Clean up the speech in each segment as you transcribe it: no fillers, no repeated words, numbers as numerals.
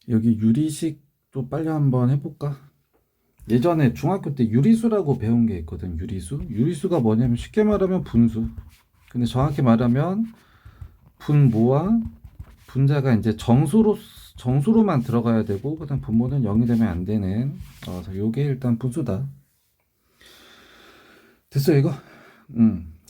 여기 유리식도 빨리 한번 해볼까? 예전에 중학교 때 유리수라고 배운 게 있거든. 유리수. 유리수가 뭐냐면 쉽게 말하면 분수. 근데 정확히 말하면 분모와 분자가 이제 정수로만 들어가야 되고, 그다음 분모는 0이 되면 안 되는. 그래서 요게 일단 분수다. 됐어 이거.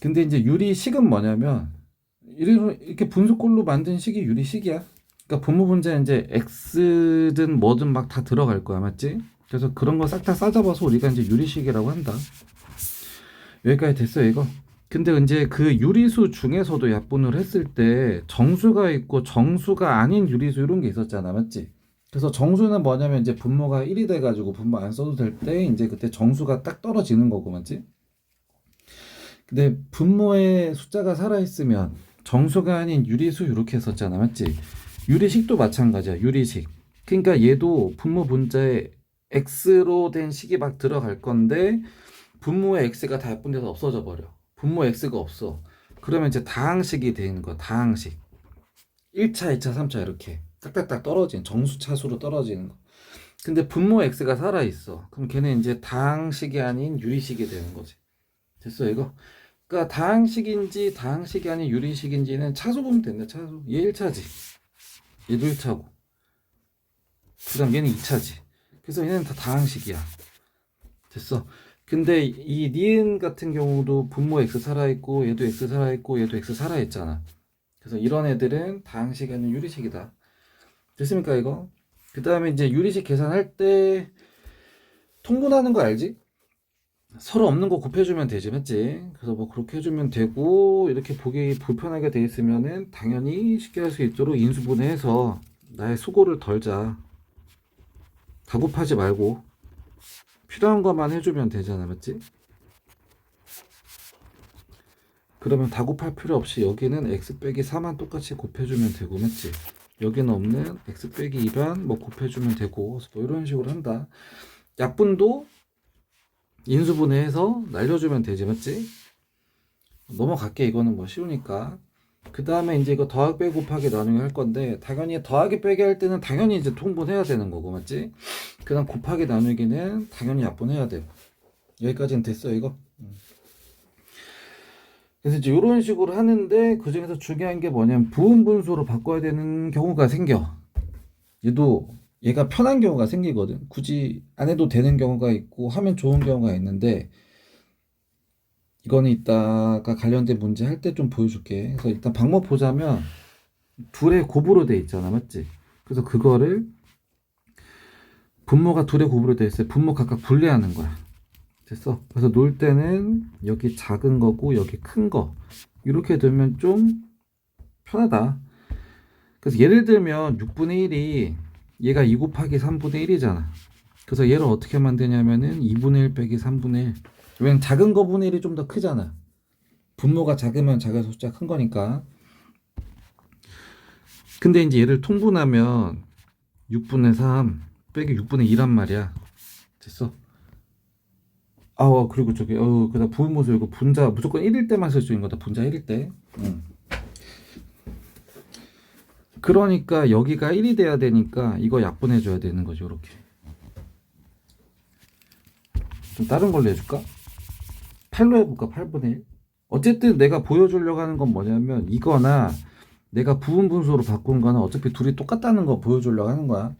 근데 이제 유리식은 뭐냐면 이렇게 분수꼴로 만든 식이 유리식이야. 그러니까 분모 분자에 이제 x든 뭐든 막 다 들어갈 거야, 맞지? 그래서 그런 거 싹 다 싸잡아서 우리가 이제 유리식이라고 한다. 여기까지 됐어 이거. 근데 이제 그 유리수 중에서도 약분을 했을 때 정수가 있고 정수가 아닌 유리수 이런 게 있었잖아, 맞지? 그래서 정수는 뭐냐면 이제 분모가 1이 돼가지고 분모 안 써도 될 때 이제 그때 정수가 딱 떨어지는 거고, 맞지? 근데 분모의 숫자가 살아있으면 정수가 아닌 유리수 이렇게 했었잖아, 맞지? 유리식도 마찬가지야, 유리식. 그러니까 얘도 분모 분자에 x로 된 식이 막 들어갈 건데 분모의 x가 다 약분돼서 없어져 버려. 분모 x가 없어. 그러면 이제 다항식이 되는 거야, 다항식. 1차, 2차, 3차 이렇게 딱딱딱 떨어지는 정수 차수로 떨어지는 거. 근데 분모 x가 살아 있어. 그럼 걔는 이제 다항식이 아닌 유리식이 되는 거지. 됐어 이거? 그러니까 다항식인지 다항식이 아닌 유리식인지는 차수 보면 된다. 차수. 얘 1차지. 얘도 1차고. 그다음 얘는 2차지. 그래서 얘는 다 다항식이야. 됐어. 근데 이 니은 같은 경우도 분모 x 살아있고 얘도 x 살아있고 얘도 x 살아있잖아. 그래서 이런 애들은 다항식이 아닌 유리식이다. 됐습니까 이거? 그 다음에 이제 유리식 계산할 때 통분하는 거 알지? 서로 없는 거 곱해주면 되지, 맞지? 그래서 뭐 그렇게 해주면 되고, 이렇게 보기 불편하게 돼 있으면은 당연히 쉽게 할 수 있도록 인수분해해서 나의 수고를 덜자. 다곱하지 말고 필요한 것만 해주면 되잖아, 맞지? 그러면 다곱할 필요 없이 여기는 x 빼기 4만 똑같이 곱해주면 되고, 맞지? 여기는 없는 x 빼기 2반 뭐 곱해주면 되고, 뭐 이런 식으로 한다. 약분도 인수분해해서 날려주면 되지, 맞지? 넘어갈게. 이거는 뭐 쉬우니까. 그 다음에 이제 이거 더하기 빼기 곱하기 나누기 할 건데, 당연히 더하기 빼기 할 때는 당연히 이제 통분해야 되는 거고, 맞지? 그 다음 곱하기 나누기는 당연히 약분해야 되고. 여기까지는 됐어 이거. 그래서 이제 이런 식으로 하는데, 그 중에서 중요한 게 뭐냐면 부분 분수로 바꿔야 되는 경우가 생겨. 얘가 편한 경우가 생기거든. 굳이 안 해도 되는 경우가 있고 하면 좋은 경우가 있는데, 이거는 이따가 관련된 문제 할 때 좀 보여줄게. 그래서 일단 방법 보자면 둘의 곱으로 돼 있잖아, 맞지? 그래서 그거를 분모가 둘의 곱으로 돼 있어요. 분모 각각 분리하는 거야. 됐어? 그래서 놓을 때는 여기 작은 거고 여기 큰 거. 이렇게 되면 좀 편하다. 그래서 예를 들면 6분의 1이 얘가 2 곱하기 3분의 1이잖아. 그래서 얘를 어떻게 만드냐면은 2분의 1 빼기 3분의 1. 왜냐면 작은 거분의 1이 좀 더 크잖아. 분모가 작으면 작은 숫자 큰 거니까. 근데 이제 얘를 통분하면 6분의 3 빼기 6분의 2란 말이야. 됐어? 그리고 저기, 그다음 부분모수 이거 분자 무조건 1일 때만 쓸 수 있는 거다. 분자 1일 때. 그러니까 여기가 1이 돼야 되니까 이거 약분해줘야 되는 거죠. 이렇게. 좀 다른 걸로 해줄까? 8로 해볼까? 8분의 1. 어쨌든 내가 보여주려고 하는 건 뭐냐면 이거나 내가 부분 분수로 바꾼 거는 어차피 둘이 똑같다는 거 보여주려고 하는 거야.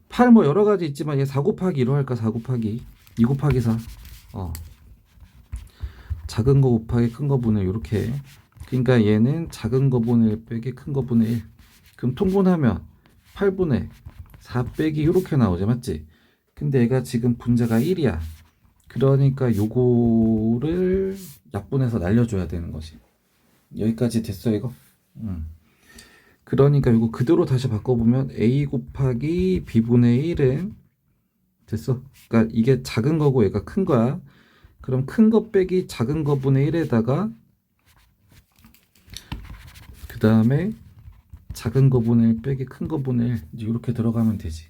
8 뭐 여러 가지 있지만 얘 4 곱하기 1로 할까? 4 곱하기 2 곱하기 4. 작은 거 곱하기 큰 거 분의 이렇게. 그러니까 얘는 작은 거 분의 1 빼기 큰 거 분의 1. 그럼 통분하면 8분의 4 빼기 이렇게 나오죠, 맞지? 근데 얘가 지금 분자가 1이야. 그러니까 요거를 약분해서 날려줘야 되는 거지. 여기까지 됐어 이거? 그러니까 이거 그대로 다시 바꿔보면 a 곱하기 b분의 1은 됐어. 그러니까 이게 작은 거고 얘가 큰 거야. 그럼 큰 거 빼기 작은 거 분의 1에다가 그 다음에 작은 거 분의 1 빼기 큰 거 분의 1 이렇게 들어가면 되지.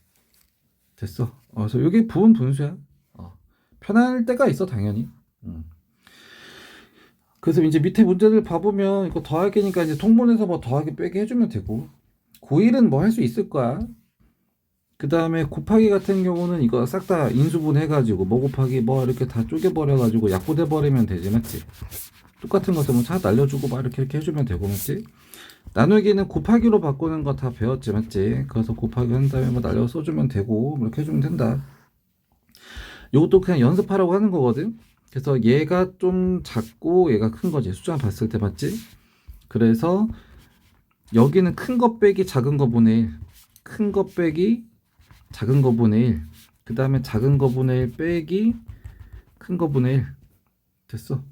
됐어. 그래서 이게 부분 분수야. 편할 때가 있어 당연히. 그래서 이제 밑에 문제들 봐보면 이거 더하기니까 이제 통분해서 뭐 더하기 빼기 해주면 되고 고1은 뭐 할 수 있을 거야. 그 다음에 곱하기 같은 경우는 이거 싹 다 인수분 해가지고 뭐 곱하기 뭐 이렇게 다 쪼개버려가지고 약분해 버리면 되지, 맞지? 똑같은 것을 뭐 차 날려주고 막 이렇게 해주면 되고, 맞지? 나누기는 곱하기로 바꾸는 거 다 배웠지, 맞지? 그래서 곱하기 한 다음에 뭐 날려 써주면 되고, 뭐 이렇게 해주면 된다. 이것도 그냥 연습하라고 하는 거거든. 그래서 얘가 좀 작고 얘가 큰 거지, 숫자 봤을 때, 맞지? 그래서 여기는 큰 거 빼기 작은 거 분의 1, 큰 거 빼기 작은 거 분의 1, 그 다음에 작은 거 분의 1 빼기 큰 거 분의 1. 됐어.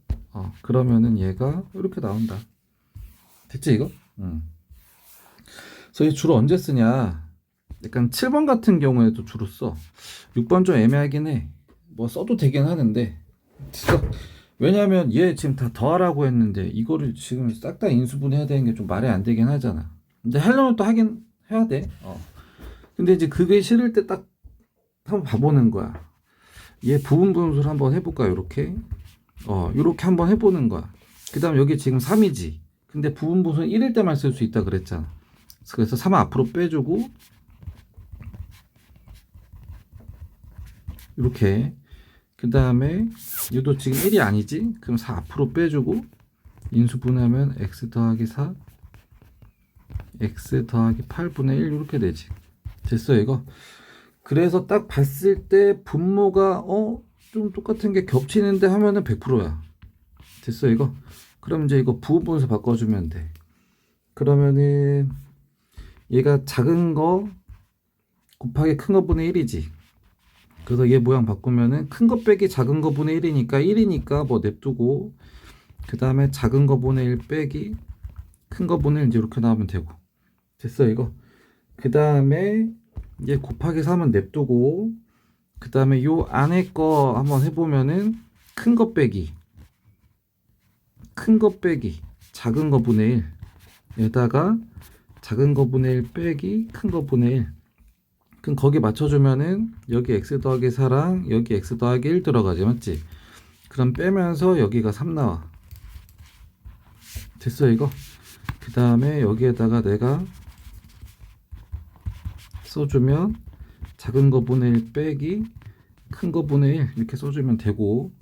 그러면은 얘가 이렇게 나온다. 됐지 이거? 그래서 얘 주로 언제 쓰냐? 약간 7번 같은 경우에도 주로 써. 6번 좀 애매하긴 해. 뭐 써도 되긴 하는데. 됐어. 왜냐면 얘 지금 다 더하라고 했는데 이거를 지금 싹 다 인수분해야 되는 게 좀 말이 안 되긴 하잖아. 근데 하려면 또 하긴 해야 돼. 근데 이제 그게 싫을 때 딱 한번 봐보는 거야. 얘 부분 분수를 한번 해볼까, 요렇게. 요렇게 한번 해보는 거야. 그 다음 여기 지금 3이지. 근데 부분 분수는 1일 때만 쓸 수 있다 그랬잖아. 그래서 3 앞으로 빼주고, 이렇게. 그 다음에 얘도 지금 1이 아니지? 그럼 4 앞으로 빼주고, 인수분해하면 x 더하기 4, x 더하기 8분의 1 이렇게 되지. 됐어 이거. 그래서 딱 봤을 때 분모가 좀 똑같은 게 겹치는데 하면은 100%야. 됐어 이거. 그럼 이제 이거 부분분수 바꿔주면 돼. 그러면은 얘가 작은 거 곱하기 큰 거 분의 1이지. 그래서 얘 모양 바꾸면은 큰 거 빼기 작은 거 분의 1이니까 뭐 냅두고, 그 다음에 작은 거 분의 1 빼기 큰 거 분의 1 이제 이렇게 나오면 되고. 됐어 이거. 그 다음에 얘 곱하기 3은 냅두고, 그 다음에 요 안에 거 한번 해보면은 큰 거 빼기 작은 거 분의 1 에다가 작은 거 분의 1 빼기 큰 거 분의 1. 그럼 거기 맞춰주면은 여기 x 더하기 4랑 여기 x 더하기 1 들어가지, 맞지? 그럼 빼면서 여기가 3 나와. 됐어 이거. 그 다음에 여기에다가 내가 써주면 작은 거 분의 1 빼기 큰 거 분의 1 이렇게 써주면 되고,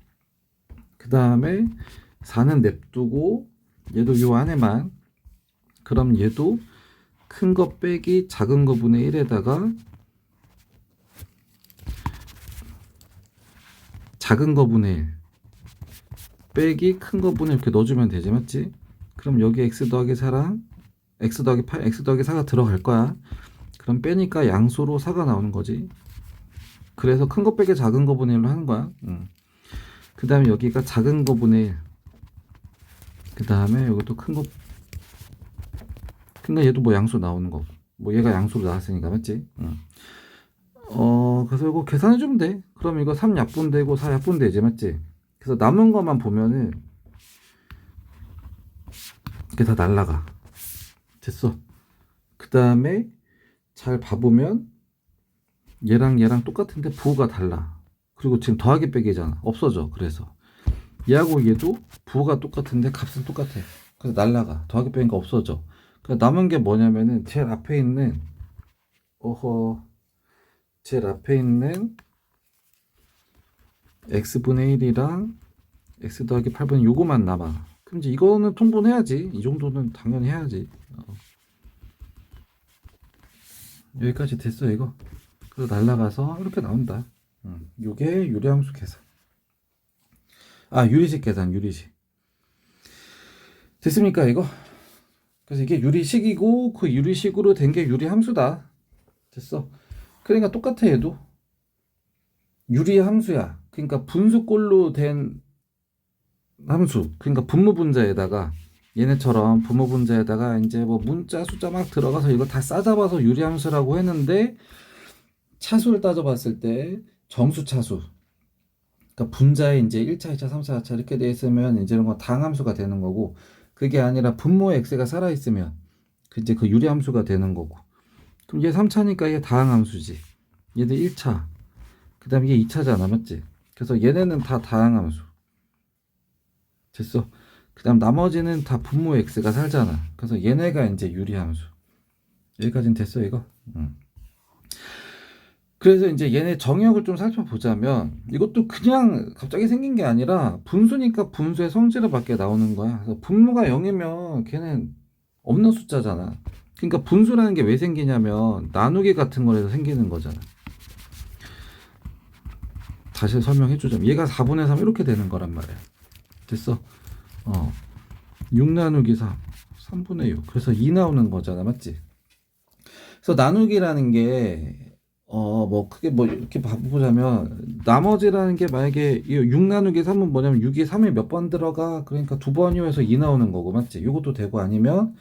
그 다음에 4는 냅두고 얘도 요 안에만. 그럼 얘도 큰 거 빼기 작은 거 분의 1에다가 작은 거 분의 1 빼기 큰 거 분의 1 이렇게 넣어주면 되지, 맞지? 그럼 여기 x 더하기 4랑 x 더하기 8, x 더하기 4가 들어갈 거야. 그럼 빼니까 양수로 4가 나오는 거지. 그래서 큰 거 빼기 작은 거 분의 1로 하는 거야. 그 다음에 여기가 작은 거 분의 1. 그 다음에 이것도 큰 거. 근데 얘도 뭐 양수 나오는 거고. 뭐 얘가 양수로 나왔으니까, 맞지? 그래서 이거 계산해주면 돼. 그럼 이거 3 약분되고 4 약분되지, 맞지? 그래서 남은 것만 보면은 이게 다 날라가. 됐어. 그 다음에 잘 봐보면 얘랑 똑같은데 부호가 달라. 그리고 지금 더하기 빼기잖아. 없어져. 그래서 얘하고 얘도 부호가 똑같은데 값은 똑같아. 그래서 날라가. 더하기 빼기가 없어져. 그래서 남은 게 뭐냐면은 제일 앞에 있는 x분의 1이랑 x 더하기 8분의 요거만 남아. 그럼 이제 이거는 통분해야지. 이 정도는 당연히 해야지. 여기까지 됐어 이거. 그래서 날라가서 이렇게 나온다. 요게 유리함수 계산. 유리식 계산, 유리식. 됐습니까 이거? 그래서 이게 유리식이고 그 유리식으로 된 게 유리함수다. 됐어. 그러니까 똑같아 얘도. 유리함수야. 그러니까 분수꼴로 된 함수. 그러니까 분모분자에다가 얘네처럼 분모분자에다가 이제 뭐 문자 숫자 막 들어가서 이거 다 싸잡아서 유리함수라고 했는데, 차수를 따져봤을 때 정수차수. 그러니까 분자에 이제 1차, 2차, 3차, 4차 이렇게 돼 있으면 이제 이런 건 당함수가 되는 거고, 그게 아니라 분모의 x가 살아 있으면 이제 그 유리함수가 되는 거고. 그럼 얘 3차니까 얘 다항함수지. 얘도 1차. 그다음에 얘 2차잖아, 맞지? 그래서 얘네는 다 다항함수. 됐어. 그다음 나머지는 다 분모 x가 살잖아. 그래서 얘네가 이제 유리함수. 여기까지는 됐어 이거. 그래서 이제 얘네 정역을 좀 살펴보자면 이것도 그냥 갑자기 생긴 게 아니라 분수니까 분수의 성질을 밖에 나오는 거야. 그래서 분모가 0이면 걔는 없는 숫자잖아. 그러니까 분수라는 게 왜 생기냐면 나누기 같은 거에서 생기는 거잖아. 다시 설명해 주자면 얘가 4분의 3 이렇게 되는 거란 말이야. 됐어? 6 나누기 3 3분의 6 그래서 2 나오는 거잖아. 맞지? 그래서 나누기라는 게 뭐 크게 뭐 이렇게 바꾸자면 나머지라는 게 만약에 6 나누기 3은 뭐냐면 6이 3에 몇 번 들어가 그러니까 두 번 이용해서 2 나오는 거고 맞지? 이것도 되고 아니면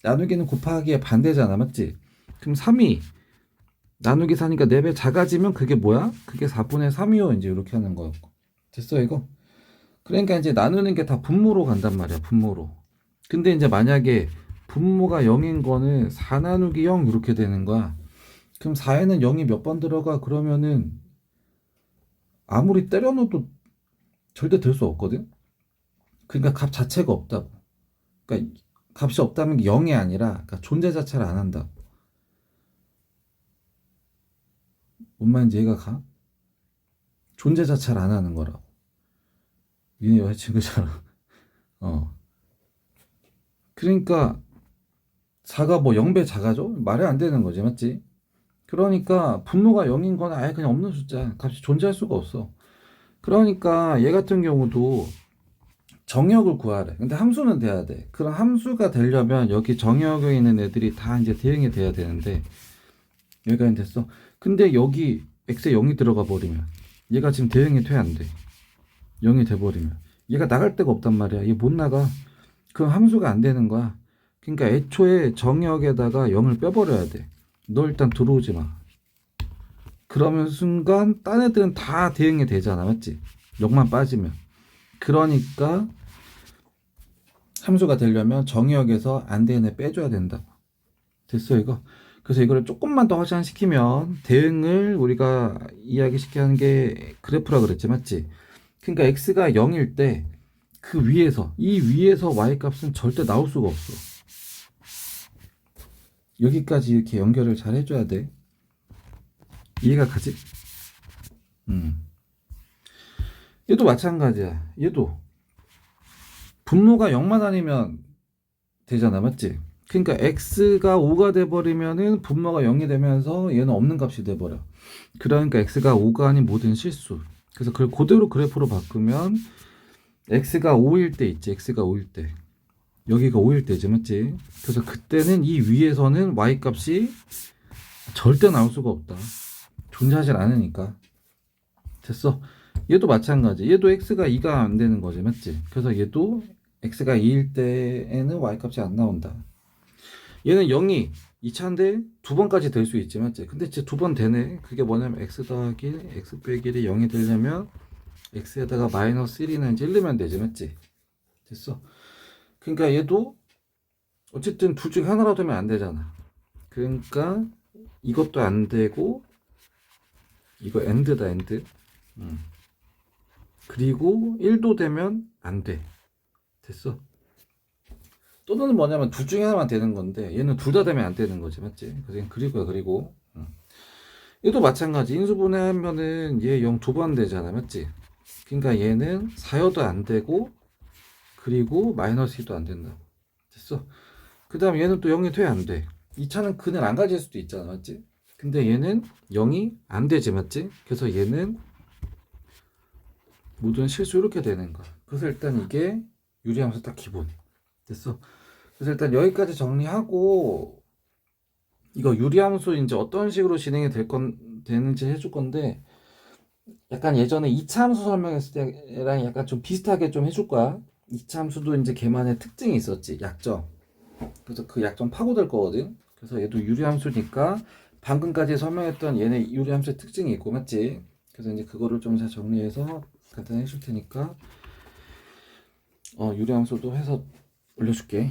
나누기는 곱하기의 반대잖아 맞지? 그럼 3이 나누기 4니까 4배 작아지면 그게 뭐야? 그게 4분의 3이요 이제 이렇게 하는 거였고 됐어 이거? 그러니까 이제 나누는 게 다 분모로 간단 말이야 분모로. 근데 이제 만약에 분모가 0인 거는 4 나누기 0 이렇게 되는 거야. 그럼 4에는 0이 몇 번 들어가? 그러면은 아무리 때려 넣어도 절대 될 수 없거든? 그러니까 값 자체가 없다고. 그러니까 값이 없다는 게 0이 아니라 그러니까 존재 자체를 안 한다고. 뭔 말인지 이해가 가? 존재 자체를 안 하는 거라고. 니네 여자친구잖아. 그러니까 4가 뭐 0배 작아져? 말이 안 되는 거지, 맞지? 그러니까 분모가 0인 건 아예 그냥 없는 숫자. 값이 존재할 수가 없어. 그러니까 얘 같은 경우도 정역을 구하래. 근데 함수는 돼야 돼. 그럼 함수가 되려면 여기 정역에 있는 애들이 다 이제 대응이 돼야 되는데 여기까지 됐어. 근데 여기 x에 0이 들어가 버리면 얘가 지금 대응이 돼 안 돼. 0이 돼 버리면 얘가 나갈 데가 없단 말이야. 얘 못 나가. 그럼 함수가 안 되는 거야. 그러니까 애초에 정역에다가 0을 빼버려야 돼. 너 일단 들어오지 마. 그러면 순간 딴 애들은 다 대응이 되잖아. 맞지? 0만 빠지면. 그러니까 함수가 되려면 정의역에서 안 되는 애 빼줘야 된다고. 됐어 이거? 그래서 이거를 조금만 더 확장시키면 대응을 우리가 이야기시켜 하는 게 그래프라 그랬지 맞지? 그러니까 x가 0일 때 그 위에서 이 위에서 y 값은 절대 나올 수가 없어. 여기까지 이렇게 연결을 잘 해줘야 돼. 이해가 가지? 얘도 마찬가지야. 얘도 분모가 0만 아니면 되잖아 맞지? 그러니까 x가 5가 돼버리면은 분모가 0이 되면서 얘는 없는 값이 돼버려. 그러니까 x가 5가 아닌 모든 실수. 그래서 그걸 그대로 그래프로 바꾸면 x가 5일 때 있지. x가 5일 때 여기가 5일 때지 맞지? 그래서 그때는 이 위에서는 y 값이 절대 나올 수가 없다. 존재하지 않으니까. 됐어. 얘도 마찬가지. 얘도 x가 2가 안 되는 거지 맞지? 그래서 얘도 x가 2일 때에는 y 값이 안 나온다. 얘는 0이 2차인데 두 번까지 될 수 있지 맞지? 근데 진짜 두 번 되네. 그게 뭐냐면 x 더하기 x 빼기 1이 0이 되려면 x에다가 마이너스 1이나 이제 1넣으면 되지 맞지? 됐어. 그러니까 얘도 어쨌든 둘 중에 하나라도 되면 안 되잖아. 그러니까 이것도 안 되고 이거 엔드다 엔드. 그리고 1도 되면 안 돼. 됐어. 또는 뭐냐면 둘 중에 하나만 되는 건데 얘는 둘 다 되면 안 되는 거지 맞지? 그리고야 그리고 얘도 마찬가지. 인수분해하면은 얘 0 두 번 되잖아 맞지? 그러니까 얘는 4여도 안 되고 그리고 마이너스 2도 안 된다고. 됐어. 그 다음 얘는 또 0이 돼 안 돼. 2차는 그늘 안 가질 수도 있잖아 맞지? 근데 얘는 0이 안 되지 맞지? 그래서 얘는 모든 실수 이렇게 되는 거야. 그래서 일단 이게 유리함수 딱 기본. 됐어. 그래서 일단 여기까지 정리하고 이거 유리함수 이제 어떤 식으로 진행이 되는지 해줄 건데 약간 예전에 2차 함수 설명했을 때랑 약간 좀 비슷하게 좀 해줄 거야. 2차 함수도 이제 걔만의 특징이 있었지. 약점. 그래서 그 약점 파고들 거거든. 그래서 얘도 유리함수니까 방금까지 설명했던 얘네 유리함수의 특징이 있고 맞지? 그래서 이제 그거를 좀 잘 정리해서 간단히 해줄 테니까 유리함수도 해서 올려줄게.